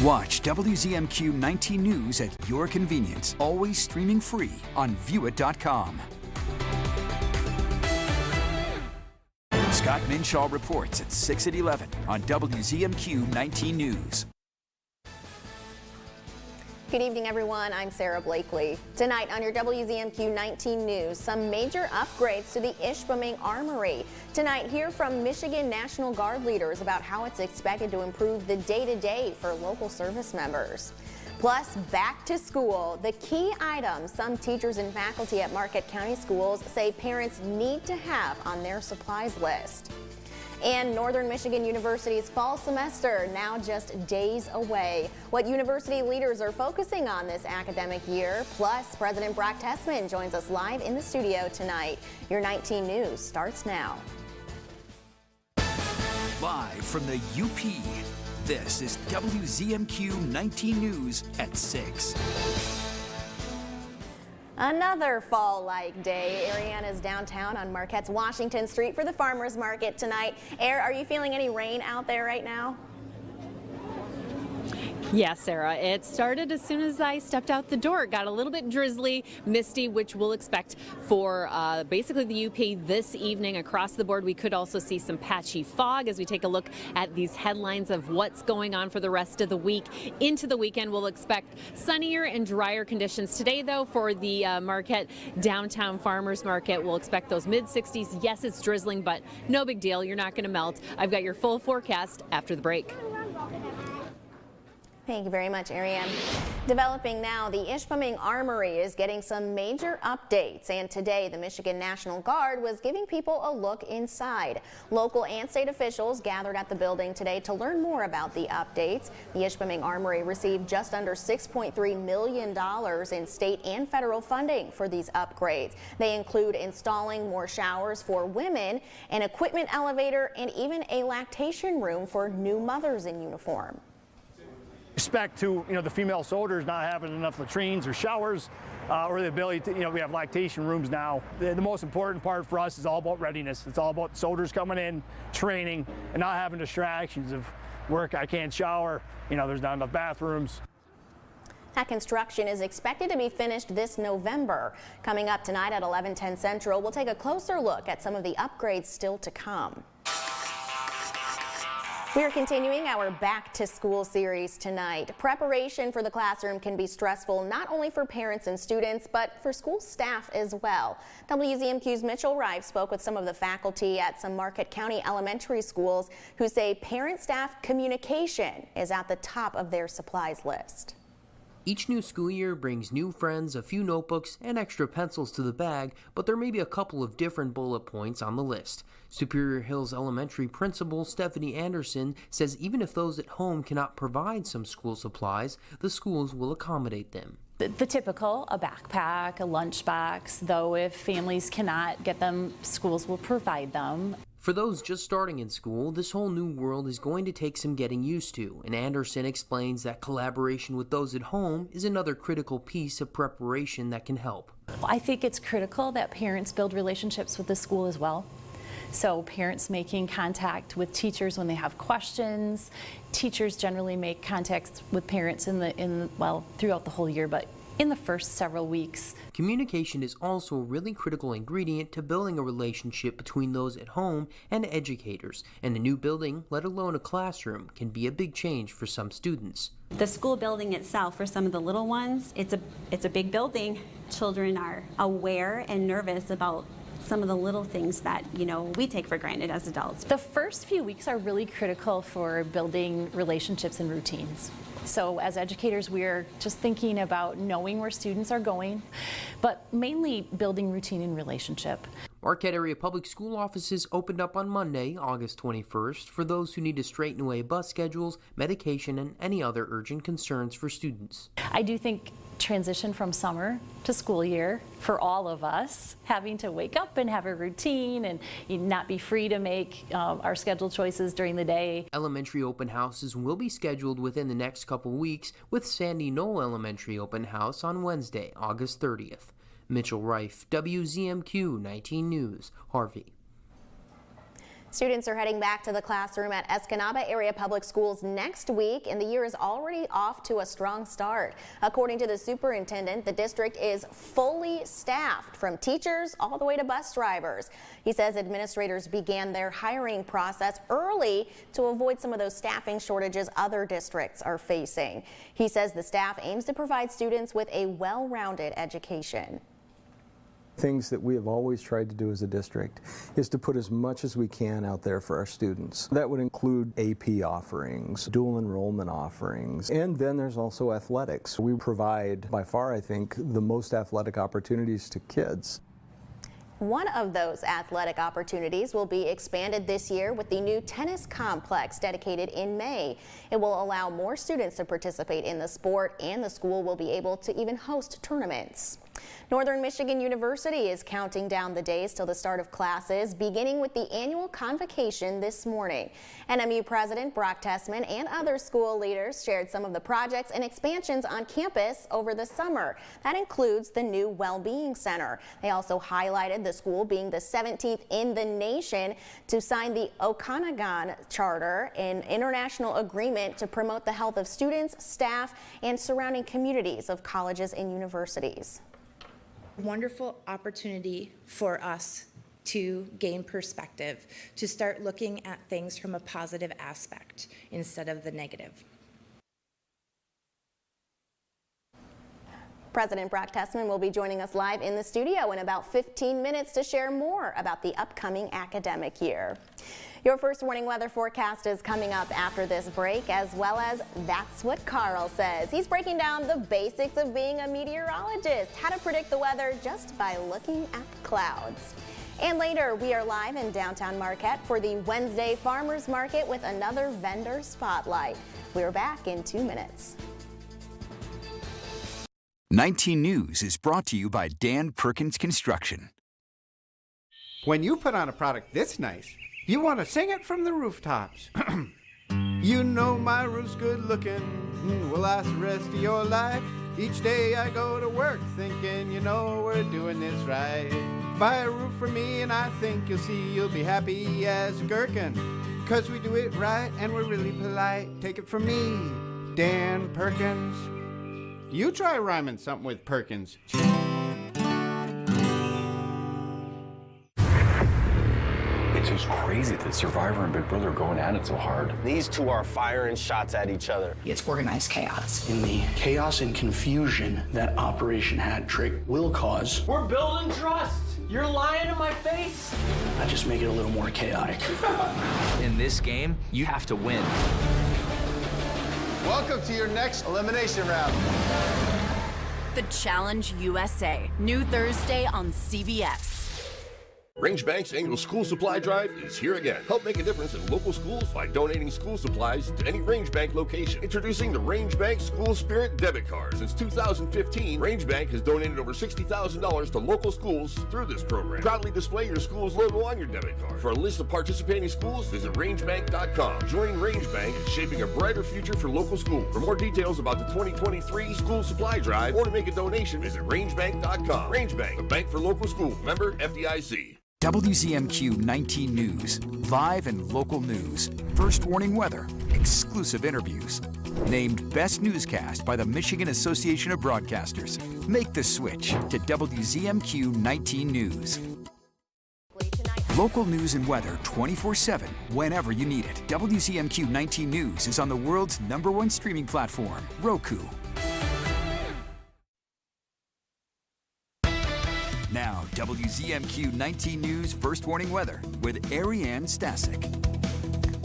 Watch WZMQ 19 News at your convenience, always streaming free on viewit.com. Scott Minshaw reports at 6 at 11 on WZMQ 19 News. Good evening, everyone. I'm Sarah Blakely. Tonight on your WZMQ 19 News, some major upgrades to the Ishpeming Armory. Tonight, hear from Michigan National Guard leaders about how it's expected to improve the day-to-day for local service members. Plus, back to school. The key items some teachers and faculty at Marquette County Schools say parents need to have on their supplies list. And Northern Michigan University's fall semester now just days away. What university leaders are focusing on this academic year. Plus, President Brock Tessman joins us live in the studio tonight. Your 19 News starts now. Live from the UP, this is WZMQ 19 News at 6. Another fall-like day. Ariana's downtown on Marquette's Washington Street for the farmers market tonight. Are you feeling any rain out there right now? Yes, Sarah. It started as soon as I stepped out the door. It got a little bit drizzly, misty, which we'll expect for basically the UP this evening across the board. We could also see some patchy fog as we take a look at these headlines of what's going on for the rest of the week. Into the weekend, we'll expect sunnier and drier conditions. Today, though, for the Marquette downtown farmers market, we'll expect those mid-60s. Yes, it's drizzling, but no big deal. You're not going to melt. I've got your full forecast after the break. Thank you very much, Ariane. Developing now, the Ishpeming Armory is getting some major updates, and today the Michigan National Guard was giving people a look inside. Local and state officials gathered at the building today to learn more about the updates. The Ishpeming Armory received just under $6.3 million in state and federal funding for these upgrades. They include installing more showers for women, an equipment elevator, and even a lactation room for new mothers in uniform. Respect to the female soldiers not having enough latrines or showers or the ability to we have lactation rooms now. The most important part for us is all about readiness. It's all about soldiers coming in, training, and not having distractions of work. I can't shower, there's not enough bathrooms. That construction is expected to be finished this November. Coming up tonight at 11:10 Central, we'll take a closer look at some of the upgrades still to come. We are continuing our Back to School series tonight. Preparation for the classroom can be stressful not only for parents and students, but for school staff as well. WZMQ's Mitchell Rife spoke with some of the faculty at some Marquette County elementary schools who say parent-staff communication is at the top of their supplies list. Each new school year brings new friends, a few notebooks, and extra pencils to the bag, but there may be a couple of different bullet points on the list. Superior Hills Elementary Principal Stephanie Anderson says even if those at home cannot provide some school supplies, the schools will accommodate them. The typical, a backpack, a lunchbox, though if families cannot get them, schools will provide them. For those just starting in school, this whole new world is going to take some getting used to, and Anderson explains that collaboration with those at home is another critical piece of preparation that can help. I think it's critical that parents build relationships with the school as well. So parents making contact with teachers when they have questions. Teachers generally make contacts with parents throughout the whole year, but in the first several weeks. Communication is also a really critical ingredient to building a relationship between those at home and educators, and a new building, let alone a classroom, can be a big change for some students. The school building itself, for some of the little ones, it's a big building. Children are aware and nervous about some of the little things that we take for granted as adults. The first few weeks are really critical for building relationships and routines. So as educators, we're just thinking about knowing where students are going, but mainly building routine and relationship. Marquette area public school offices opened up on Monday, August 21st, for those who need to straighten away bus schedules, medication, and any other urgent concerns for students. I do think transition from summer to school year for all of us, having to wake up and have a routine and not be free to make our schedule choices during the day. Elementary open houses will be scheduled within the next couple weeks, with Sandy Knoll Elementary open house on Wednesday, August 30th. Mitchell Rife, WZMQ 19 News, Harvey. Students are heading back to the classroom at Escanaba Area Public Schools next week, and the year is already off to a strong start. According to the superintendent, the district is fully staffed from teachers all the way to bus drivers. He says administrators began their hiring process early to avoid some of those staffing shortages other districts are facing. He says the staff aims to provide students with a well-rounded education. Things that we have always tried to do as a district is to put as much as we can out there for our students. That would include AP offerings, dual enrollment offerings, and then there's also athletics. We provide, by far, I think, the most athletic opportunities to kids. One of those athletic opportunities will be expanded this year with the new tennis complex dedicated in May. It will allow more students to participate in the sport, and the school will be able to even host tournaments. Northern Michigan University is counting down the days till the start of classes, beginning with the annual convocation this morning. NMU President Brock Tessman and other school leaders shared some of the projects and expansions on campus over the summer. That includes the new Wellbeing Center. They also highlighted the school being the 17th in the nation to sign the Okanagan Charter, an international agreement to promote the health of students, staff, and surrounding communities of colleges and universities. Wonderful opportunity for us to gain perspective, to start looking at things from a positive aspect instead of the negative. President Brock Tessman will be joining us live in the studio in about 15 minutes to share more about the upcoming academic year. Your first warning weather forecast is coming up after this break, as well as That's What Carl Says. He's breaking down the basics of being a meteorologist, how to predict the weather just by looking at the clouds. And later, we are live in downtown Marquette for the Wednesday Farmers Market with another vendor spotlight. We're back in 2 minutes. 19 News is brought to you by Dan Perkins Construction. When you put on a product this nice, you want to sing it from the rooftops. You know my roof's good looking, will last the rest of your life. Each day I go to work thinking, you know we're doing this right. Buy a roof for me and I think you'll see you'll be happy as a gherkin. 'Cause we do it right and we're really polite. Take it from me, Dan Perkins. You try rhyming something with Perkins. It's just crazy that Survivor and Big Brother are going at it so hard. These two are firing shots at each other. It's organized chaos. In the chaos and confusion that Operation Hat Trick will cause. We're building trust. You're lying in my face. I just make it a little more chaotic. In this game, you have to win. Welcome to your next elimination round. The Challenge USA, new Thursday on CBS. RangeBank's annual school supply drive is here again. Help make a difference in local schools by donating school supplies to any RangeBank location. Introducing the RangeBank School Spirit Debit Card. Since 2015, RangeBank has donated over $60,000 to local schools through this program. Proudly display your school's logo on your debit card. For a list of participating schools, visit rangebank.com. Joining RangeBank is shaping a brighter future for local schools. For more details about the 2023 school supply drive or to make a donation, visit rangebank.com. RangeBank, the bank for local schools. Member FDIC. WZMQ 19 News, live and local news, first warning weather, exclusive interviews. Named Best Newscast by the Michigan Association of Broadcasters. Make the switch to WZMQ 19 News. Local news and weather 24/7, whenever you need it. WZMQ 19 News is on the world's #1 streaming platform, Roku. Now, WZMQ 19 News First Warning Weather with Ariane Stasek.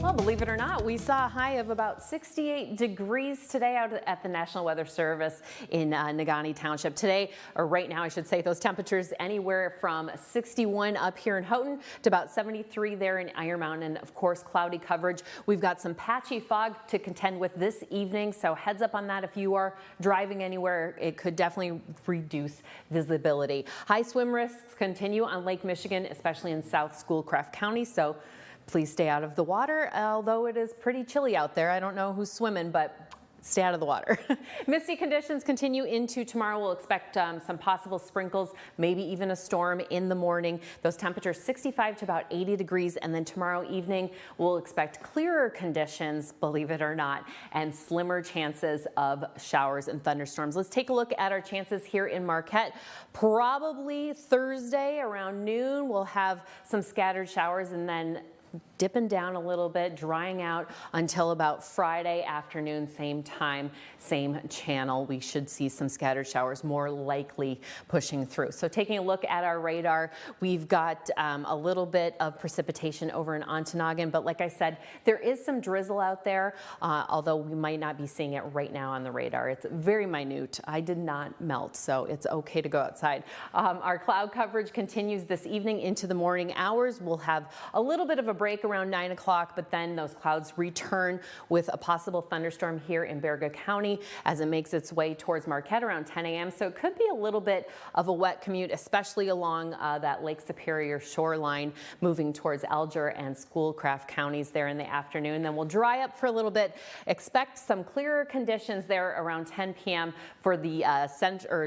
Well, believe it or not, we saw a high of about 68 degrees today out at the National Weather Service in Negaunee Township. Today, or right now I should say, those temperatures anywhere from 61 up here in Houghton to about 73 there in Iron Mountain. And of course, cloudy coverage. We've got some patchy fog to contend with this evening, so heads up on that. If you are driving anywhere, it could definitely reduce visibility. High swim risks continue on Lake Michigan, especially in South Schoolcraft County, so please stay out of the water, although it is pretty chilly out there. I don't know who's swimming, but stay out of the water. Misty conditions continue into tomorrow. We'll expect some possible sprinkles, maybe even a storm in the morning. Those temperatures 65 to about 80 degrees. And then tomorrow evening, we'll expect clearer conditions, believe it or not, and slimmer chances of showers and thunderstorms. Let's take a look at our chances here in Marquette. Probably Thursday around noon, we'll have some scattered showers, and then dipping down a little bit, drying out until about Friday afternoon, same time, same channel. We should see some scattered showers more likely pushing through. So taking a look at our radar, we've got a little bit of precipitation over in Ontonagon, but like I said, there is some drizzle out there, although we might not be seeing it right now on the radar. It's very minute. I did not melt, so it's okay to go outside. Our cloud coverage continues this evening into the morning hours. We'll have a little bit of a break around 9 o'clock, but then those clouds return with a possible thunderstorm here in Baraga County as it makes its way towards Marquette around 10 a.m. So it could be a little bit of a wet commute, especially along that Lake Superior shoreline moving towards Alger and Schoolcraft counties there in the afternoon. Then we'll dry up for a little bit. Expect some clearer conditions there around 10 p.m. for the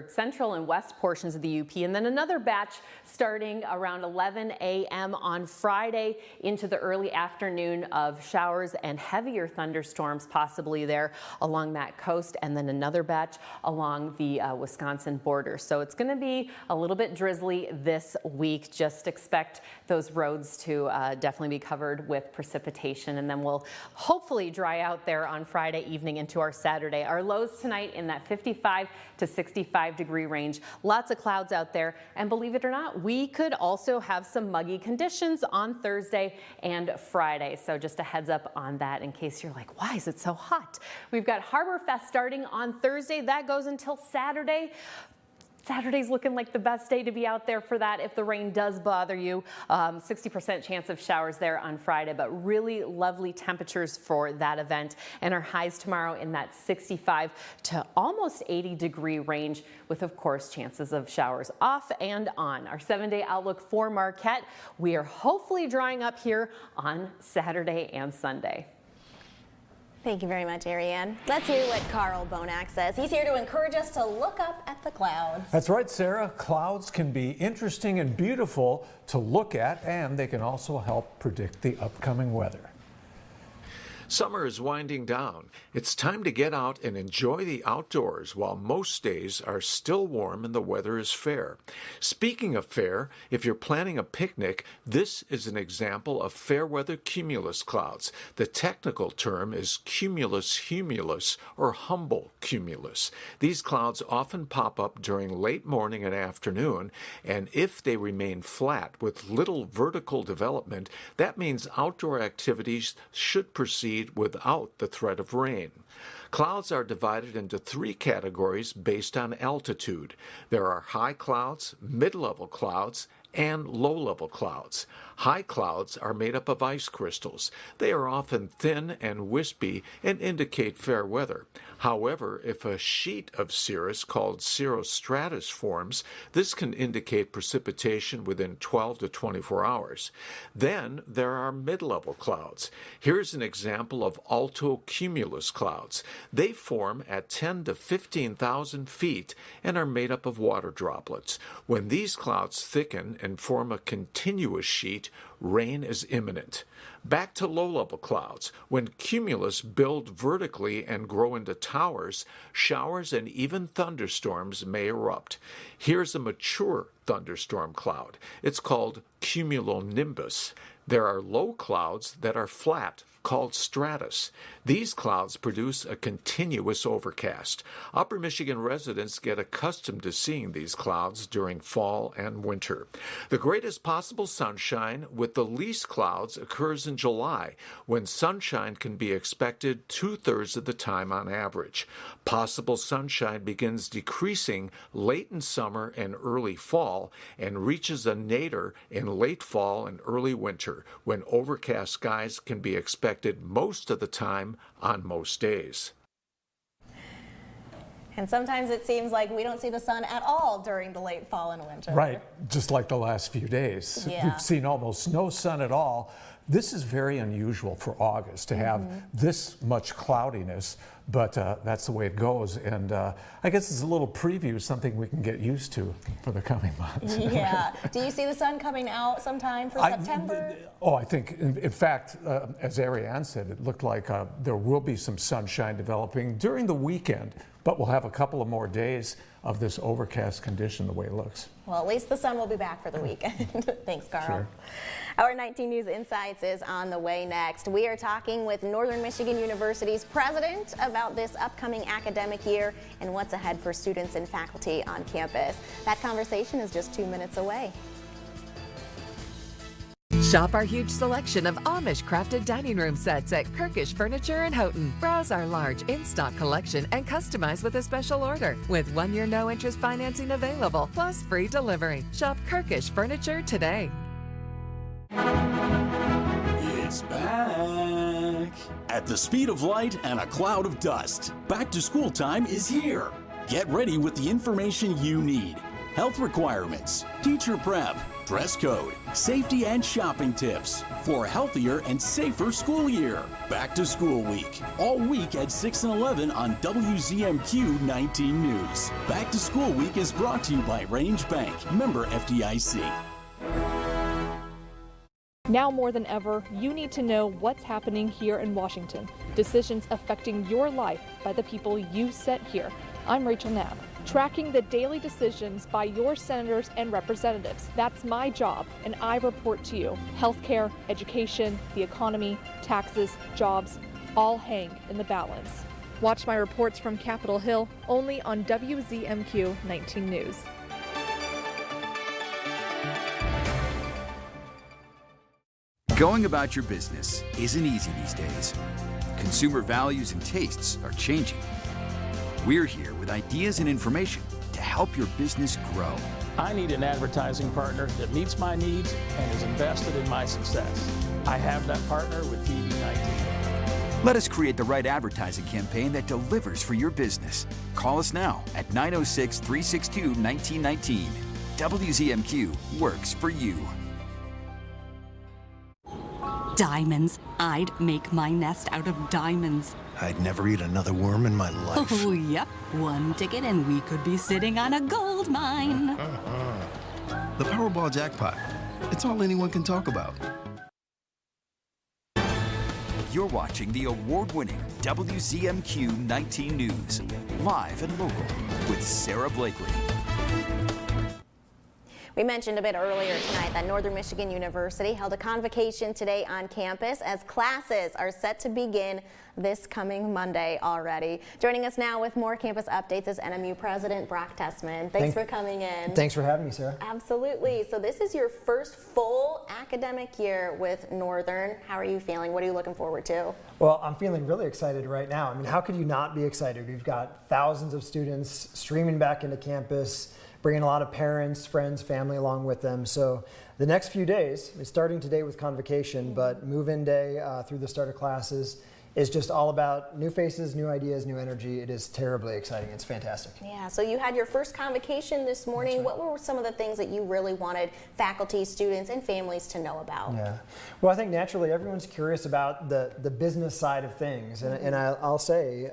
central and west portions of the UP. And then another batch starting around 11 a.m. on Friday into the early afternoon of showers and heavier thunderstorms possibly there along that coast, and then another batch along the Wisconsin border. So it's going to be a little bit drizzly this week. Just expect those roads to definitely be covered with precipitation, and then we'll hopefully dry out there on Friday evening into our Saturday. Our lows tonight in that 55 to 65 degree range. Lots of clouds out there, and believe it or not, we could also have some muggy conditions on Thursday and Friday. So just a heads up on that in case you're like, why is it so hot? We've got Harbor Fest starting on Thursday. That goes until Saturday. Saturday's looking like the best day to be out there for that if the rain does bother you. 60% chance of showers there on Friday, but really lovely temperatures for that event. And our highs tomorrow in that 65 to almost 80 degree range with, of course, chances of showers off and on. Our 7-day outlook for Marquette, we are hopefully drying up here on Saturday and Sunday. Thank you very much, Ariane. Let's hear what Carl Bonack says. He's here to encourage us to look up at the clouds. That's right, Sarah. Clouds can be interesting and beautiful to look at, and they can also help predict the upcoming weather. Summer is winding down. It's time to get out and enjoy the outdoors while most days are still warm and the weather is fair. Speaking of fair, if you're planning a picnic, this is an example of fair weather cumulus clouds. The technical term is cumulus-humulus or humble cumulus. These clouds often pop up during late morning and afternoon, and if they remain flat with little vertical development, that means outdoor activities should proceed without the threat of rain. Clouds are divided into 3 categories based on altitude. There are high clouds, mid-level clouds, and low-level clouds. High clouds are made up of ice crystals. They are often thin and wispy and indicate fair weather. However, if a sheet of cirrus called cirrostratus forms, this can indicate precipitation within 12 to 24 hours. Then there are mid-level clouds. Here's an example of altocumulus clouds. They form at 10 to 15,000 feet and are made up of water droplets. When these clouds thicken and form a continuous sheet, rain is imminent. Back to low-level clouds. When cumulus build vertically and grow into towers, showers and even thunderstorms may erupt. Here's a mature thunderstorm cloud. It's called cumulonimbus. There are low clouds that are flat, called stratus. These clouds produce a continuous overcast. Upper Michigan residents get accustomed to seeing these clouds during fall and winter. The greatest possible sunshine with the least clouds occurs in July, when sunshine can be expected 2/3 of the time on average. Possible sunshine begins decreasing late in summer and early fall and reaches a nadir in late fall and early winter, when overcast skies can be expected most of the time on most days. And sometimes it seems like we don't see the sun at all during the late fall and winter. Right, just like the last few days. Yeah. We've seen almost no sun at all. This is very unusual for August to have this much cloudiness, but that's the way it goes. And I guess it's a little preview, something we can get used to for the coming months. Yeah. Do you see the sun coming out sometime for September? I think, in fact, as Ariane said, it looked like there will be some sunshine developing during the weekend, but we'll have a couple of more days of this overcast condition the way it looks. Well, at least the sun will be back for the weekend. Thanks, Carl. Sure. Our 19 News Insights is on the way next. We are talking with Northern Michigan University's president about this upcoming academic year and what's ahead for students and faculty on campus. That conversation is just 2 minutes away. Shop our huge selection of Amish crafted dining room sets at Kirkish Furniture in Houghton. Browse our large in-stock collection and customize with a special order with 1-year no-interest financing available, plus free delivery. Shop Kirkish Furniture today. It's back. At the speed of light and a cloud of dust, back to school time is here. Get ready with the information you need. Health requirements, teacher prep, dress code, safety and shopping tips for a healthier and safer school year. Back to school week, all week at 6 and 11 on WZMQ 19 News. Back to school week is brought to you by RangeBank, member FDIC. Now more than ever, you need to know what's happening here in Washington. Decisions affecting your life by the people you set here. I'm Rachel Knapp. Tracking the daily decisions by your senators and representatives. That's my job, and I report to you. Healthcare, education, the economy, taxes, jobs, all hang in the balance. Watch my reports from Capitol Hill only on WZMQ 19 News. Going about your business isn't easy these days. Consumer values and tastes are changing. We're here with ideas and information to help your business grow. I need an advertising partner that meets my needs and is invested in my success. I have that partner with TV19. Let us create the right advertising campaign that delivers for your business. Call us now at 906-362-1919. WZMQ works for you. Diamonds. I'd make my nest out of diamonds. I'd never eat another worm in my life. Oh, yep. One ticket and we could be sitting on a gold mine. The Powerball jackpot. It's all anyone can talk about. You're watching the award-winning WZMQ 19 News, live and local with Sarah Blakely. We mentioned a bit earlier tonight that Northern Michigan University held a convocation today on campus as classes are set to begin this coming Monday already. Joining us now with more campus updates is NMU President Brock Tessman. Thanks for coming in. Thanks for having me, Sarah. Absolutely. So this is your first full academic year with Northern. How are you feeling? What are you looking forward to? Well, I'm feeling really excited right now. I mean, how could you not be excited? We've got thousands of students streaming back into campus, bringing a lot of parents, friends, family along with them. So the next few days, it's starting today with convocation, but move-in day through the start of classes is just all about new faces, new ideas, new energy. It is terribly exciting. It's fantastic. Yeah, so you had your first convocation this morning. Right. What were some of the things that you really wanted faculty, students, and families to know about? Yeah, well, I think naturally everyone's curious about the business side of things. And I'll say,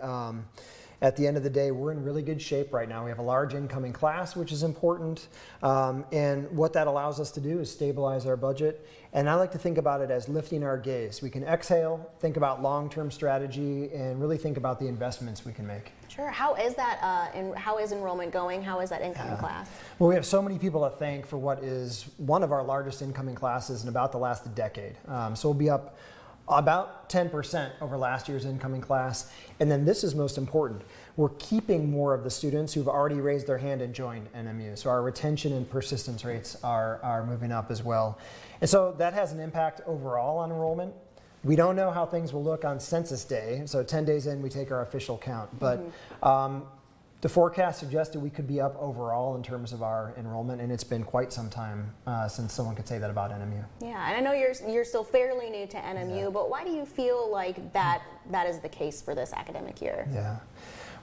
at the end of the day, we're in really good shape right now. We have a large incoming class, which is important. And what that allows us to do is stabilize our budget. And I like to think about it as lifting our gaze. We can exhale, think about long-term strategy, and really think about the investments we can make. Sure. How is that, and how is enrollment going? How is that incoming class? Well, we have so many people to thank for what is one of our largest incoming classes in about the last decade. So we'll be up about 10% over last year's incoming class. And then this is most important. We're keeping more of the students who've already raised their hand and joined NMU. So our retention and persistence rates are moving up as well. And so that has an impact overall on enrollment. We don't know how things will look on census day. So 10 days in, we take our official count. But the forecast suggested we could be up overall in terms of our enrollment, and it's been quite some time since someone could say that about NMU. Yeah, and I know you're still fairly new to NMU, but why do you feel like that is the case for this academic year? Yeah.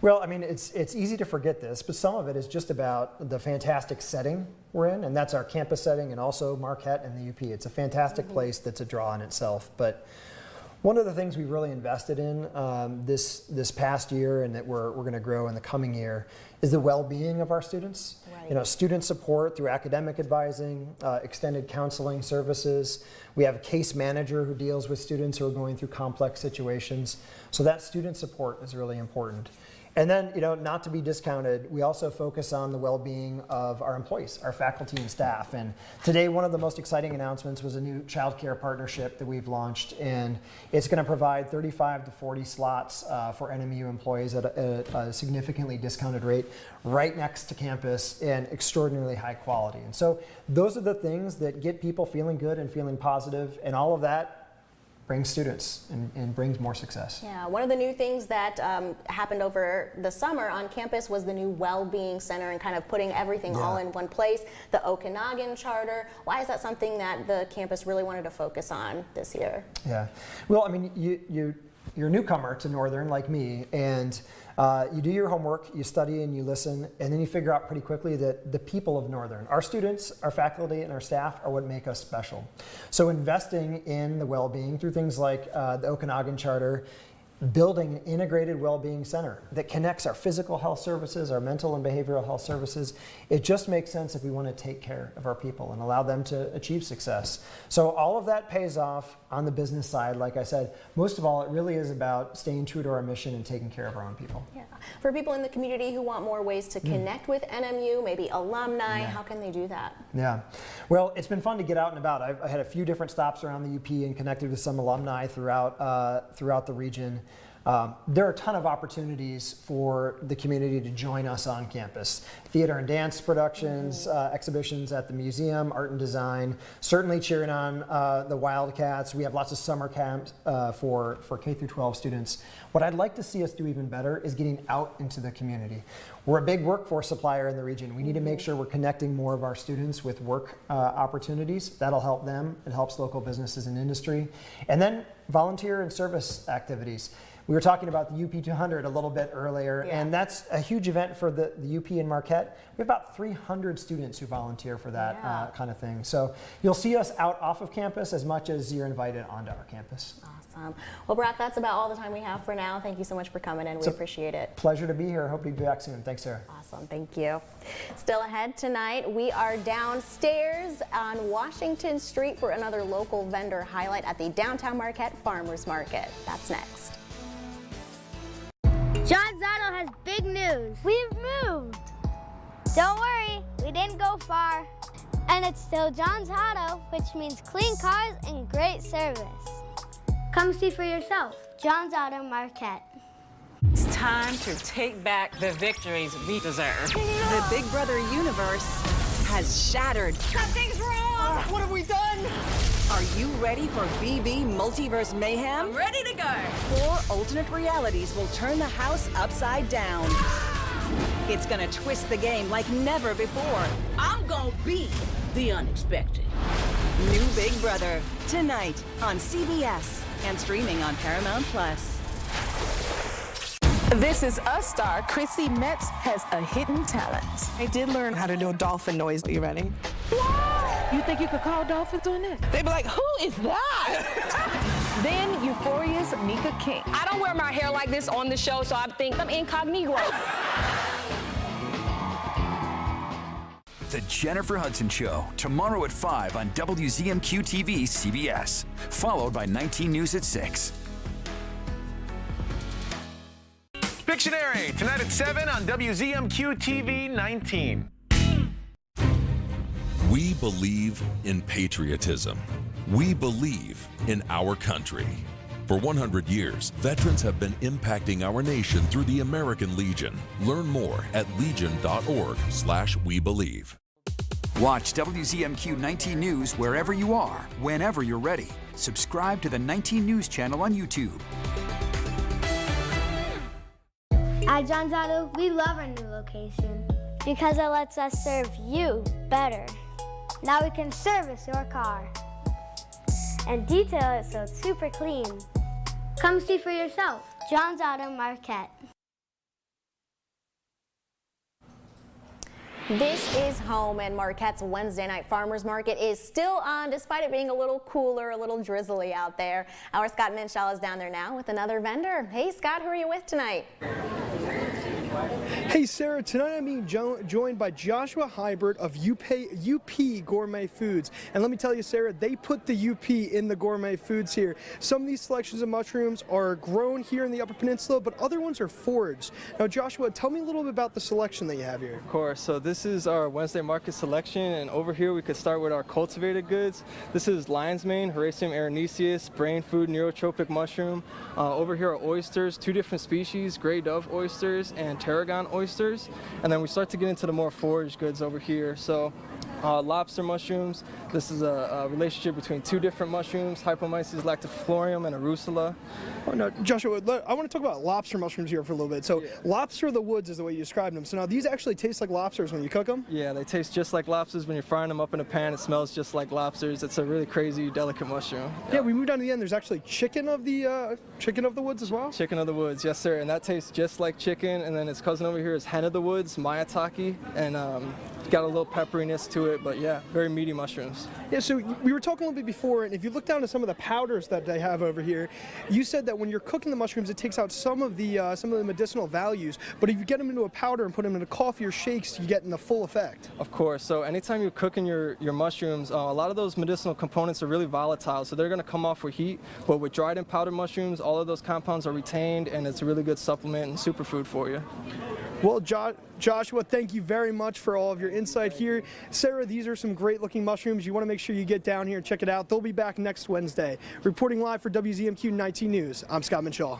Well, I mean, it's easy to forget this, but some of it is just about the fantastic setting we're in, and that's our campus setting, and also Marquette and the UP. It's a fantastic place that's a draw in itself. But one of the things we really invested in this past year, and that we're going to grow in the coming year, is the well-being of our students. Right. You know, student support through academic advising, extended counseling services. We have a case manager who deals with students who are going through complex situations. So that student support is really important. And then, you know, not to be discounted, we also focus on the well-being of our employees, our faculty and staff. And today, one of the most exciting announcements was a new childcare partnership that we've launched, and it's going to provide 35 to 40 slots for NMU employees at a significantly discounted rate right next to campus and extraordinarily high quality. And so those are the things that get people feeling good and feeling positive, and all of that brings students and brings more success. Yeah, one of the new things that happened over the summer on campus was the new well-being center and kind of putting everything all in one place. The Okanagan Charter. Why is that something that the campus really wanted to focus on this year? Yeah, well, I mean, you're a newcomer to Northern like me, and you do your homework, you study and you listen, and then you figure out pretty quickly that the people of Northern, our students, our faculty, and our staff are what make us special. So investing in the well-being through things like the Okanagan Charter, building an integrated well-being center that connects our physical health services, our mental and behavioral health services. It just makes sense if we want to take care of our people and allow them to achieve success. So all of that pays off on the business side. Like I said, most of all, it really is about staying true to our mission and taking care of our own people. Yeah. For people in the community who want more ways to connect with NMU, maybe alumni, how can they do that? Yeah, well, it's been fun to get out and about. I had a few different stops around the UP and connected with some alumni throughout the region. There are a ton of opportunities for the community to join us on campus. Theater and dance productions, exhibitions at the museum, art and design, certainly cheering on the Wildcats. We have lots of summer camps for K through 12 students. What I'd like to see us do even better is getting out into the community. We're a big workforce supplier in the region. We need to make sure we're connecting more of our students with work opportunities. That'll help them. It helps local businesses and industry. And then volunteer and service activities. We were talking about the UP 200 a little bit earlier, and that's a huge event for the UP in Marquette. We have about 300 students who volunteer for that kind of thing. So you'll see us out off of campus as much as you're invited onto our campus. Awesome. Well, Brock, that's about all the time we have for now. Thank you so much for coming in. We appreciate it. Pleasure to be here. Hope you'll be back soon. Thanks, Sarah. Awesome. Thank you. Still ahead tonight, we are downstairs on Washington Street for another local vendor highlight at the Downtown Marquette Farmers Market. That's next. John's Auto has big news. We've moved. Don't worry, we didn't go far. And it's still John's Auto, which means clean cars and great service. Come see for yourself. John's Auto Marquette. It's time to take back the victories we deserve. The Big Brother universe has shattered. Something's wrong! What have we done? Are you ready for BB Multiverse Mayhem? I'm ready to go. 4 alternate realities will turn the house upside down. It's gonna twist the game like never before. I'm gonna be the unexpected. New Big Brother, tonight on CBS and streaming on Paramount+. This is Us star Chrissy Metz has a hidden talent. I did learn how to do a dolphin noise. Are you ready? You think you could call dolphins doing this? They'd be like, who is that? Then Euphoria's Mika King. I don't wear my hair like this on the show, so I think I'm incognito. The Jennifer Hudson Show, tomorrow at 5 on WZMQ TV CBS, followed by 19 News at 6. Pictionary, tonight at 7 on WZMQ TV 19. We believe in patriotism. We believe in our country. For 100 years, veterans have been impacting our nation through the American Legion. Learn more at legion.org/webelieve. Watch WZMQ 19 News wherever you are, whenever you're ready. Subscribe to the 19 News channel on YouTube. At John's Auto, we love our new location because it lets us serve you better. Now we can service your car and detail it so it's super clean. Come see for yourself. John's Auto Marquette. This is home, and Marquette's Wednesday night farmers market is still on despite it being a little cooler, a little drizzly out there. Our Scott Minshaw is down there now with another vendor. Hey Scott, who are you with tonight? Hey Sarah, tonight I'm being joined by Joshua Hybert of UP Gourmet Foods. And let me tell you, Sarah, they put the UP in the gourmet foods here. Some of these selections of mushrooms are grown here in the Upper Peninsula, but other ones are foraged. Now Joshua, tell me a little bit about the selection that you have here. Of course, so this is our Wednesday market selection, and over here we could start with our cultivated goods. This is lion's mane, Hericium erinaceus, brain food neurotropic mushroom. Over here are oysters, 2 different species, gray dove oysters and tarragon oysters, and then we start to get into the more foraged goods over here. So lobster mushrooms, this is a relationship between 2 different mushrooms, Hypomyces lactiflorium and arusula. Oh, no, Joshua, I want to talk about lobster mushrooms here for a little bit. So lobster of the woods is the way you described them. So now these actually taste like lobsters when you cook them? Yeah, they taste just like lobsters. When you're frying them up in a pan, it smells just like lobsters. It's a really crazy, delicate mushroom. Yeah, we moved on to the end. There's actually chicken of the woods as well? Chicken of the woods, yes sir, and that tastes just like chicken. And then its cousin over here is hen of the woods, maitake, and got a little pepperiness to it, but yeah, very meaty mushrooms. Yeah, so we were talking a little bit before, and if you look down at some of the powders that they have over here, you said that when you're cooking the mushrooms, it takes out some of the medicinal values, but if you get them into a powder and put them into coffee or shakes, you get in the full effect. Of course, so anytime you're cooking your mushrooms, a lot of those medicinal components are really volatile, so they're going to come off with heat, but with dried and powdered mushrooms, all of those compounds are retained, and it's a really good supplement and superfood for you. Well, Joshua, thank you very much for all of your insight here. Sarah, these are some great looking mushrooms. You want to make sure you get down here and check it out. They'll be back next Wednesday. Reporting live for WZMQ 19 News, I'm Scott Minshaw. All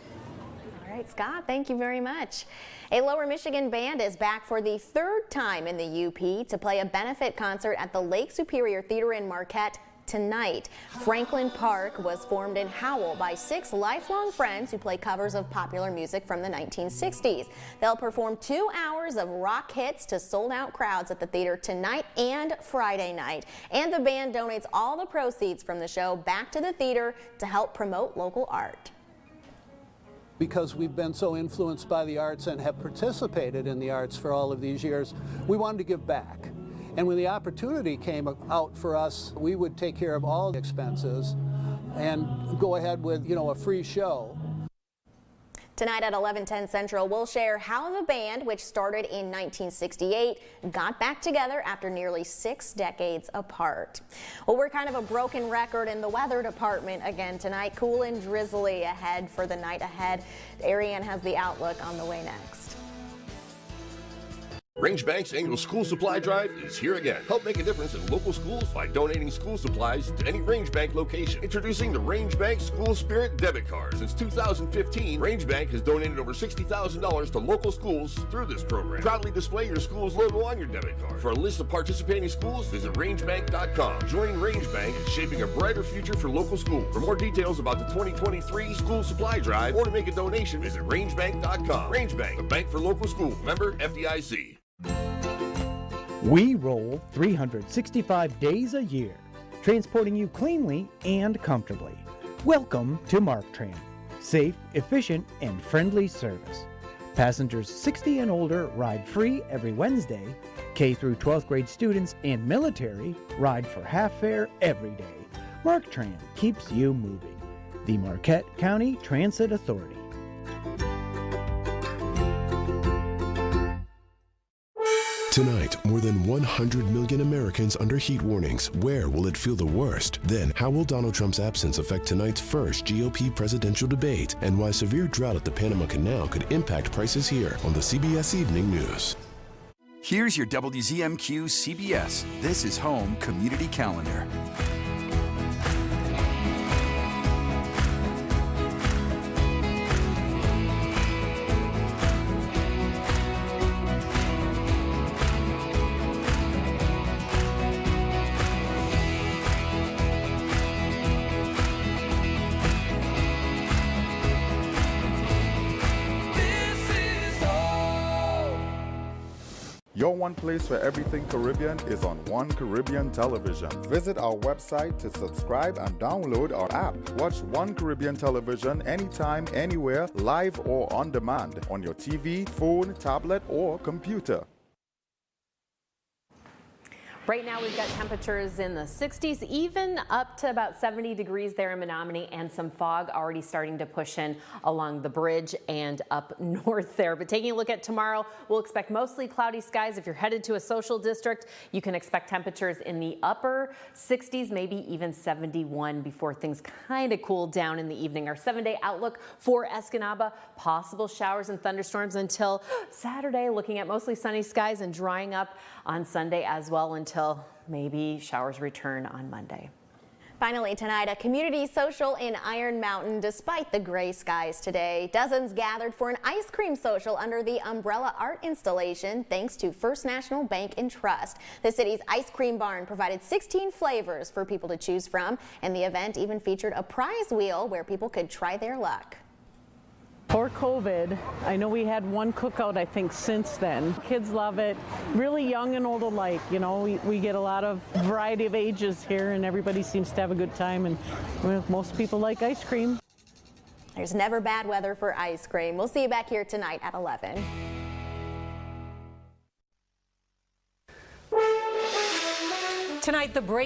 right, Scott, thank you very much. A Lower Michigan band is back for the 3rd time in the UP to play a benefit concert at the Lake Superior Theater in Marquette tonight. Franklin Park was formed in Howell by 6 lifelong friends who play covers of popular music from the 1960s. They'll perform 2 hours of rock hits to sold-out crowds at the theater tonight and Friday night. And the band donates all the proceeds from the show back to the theater to help promote local art. Because we've been so influenced by the arts and have participated in the arts for all of these years, we wanted to give back. And when the opportunity came out for us, we would take care of all the expenses and go ahead with, a free show. Tonight at 11:10 Central, we'll share how the band, which started in 1968, got back together after nearly 6 decades apart. Well, we're kind of a broken record in the weather department again tonight. Cool and drizzly ahead for the night ahead. Ariane has the outlook on the way next. RangeBank's annual school supply drive is here again. Help make a difference in local schools by donating school supplies to any RangeBank location. Introducing the RangeBank School Spirit Debit Card. Since 2015, RangeBank has donated over $60,000 to local schools through this program. Proudly display your school's logo on your debit card. For a list of participating schools, visit rangebank.com. Joining RangeBank is shaping a brighter future for local schools. For more details about the 2023 school supply drive or to make a donation, visit rangebank.com. RangeBank, the bank for local schools. Member FDIC. We roll 365 days a year, transporting you cleanly and comfortably. Welcome to MarkTran. Safe, efficient, and friendly service. Passengers 60 and older ride free every Wednesday. K through 12th grade students and military ride for half fare every day. MarkTran keeps you moving. The Marquette County Transit Authority. Tonight, more than 100 million Americans under heat warnings. Where will it feel the worst? Then, how will Donald Trump's absence affect tonight's first GOP presidential debate? And why severe drought at the Panama Canal could impact prices here on the CBS Evening News. Here's your WZMQ CBS. This is Home Community Calendar. Your one place for everything Caribbean is on One Caribbean Television. Visit our website to subscribe and download our app. Watch One Caribbean Television anytime, anywhere, live or on demand on your TV, phone, tablet, or computer. Right now we've got temperatures in the 60s, even up to about 70 degrees there in Menominee, and some fog already starting to push in along the bridge and up north there. But taking a look at tomorrow, we'll expect mostly cloudy skies. If you're headed to a social district, you can expect temperatures in the upper 60s, maybe even 71 before things kind of cool down in the evening. Our 7-day outlook for Escanaba, possible showers and thunderstorms until Saturday, looking at mostly sunny skies and drying up on Sunday as well until maybe showers return on Monday. Finally tonight, a community social in Iron Mountain. Despite the gray skies today, dozens gathered for an ice cream social under the umbrella art installation thanks to First National Bank and Trust. The city's ice cream barn provided 16 flavors for people to choose from, and the event even featured a prize wheel where people could try their luck. For COVID, I know we had one cookout, I think, since then. Kids love it, really young and old alike. You know, we get a lot of variety of ages here, and everybody seems to have a good time, and well, most people like ice cream. There's never bad weather for ice cream. We'll see you back here tonight at 11. Tonight, the break.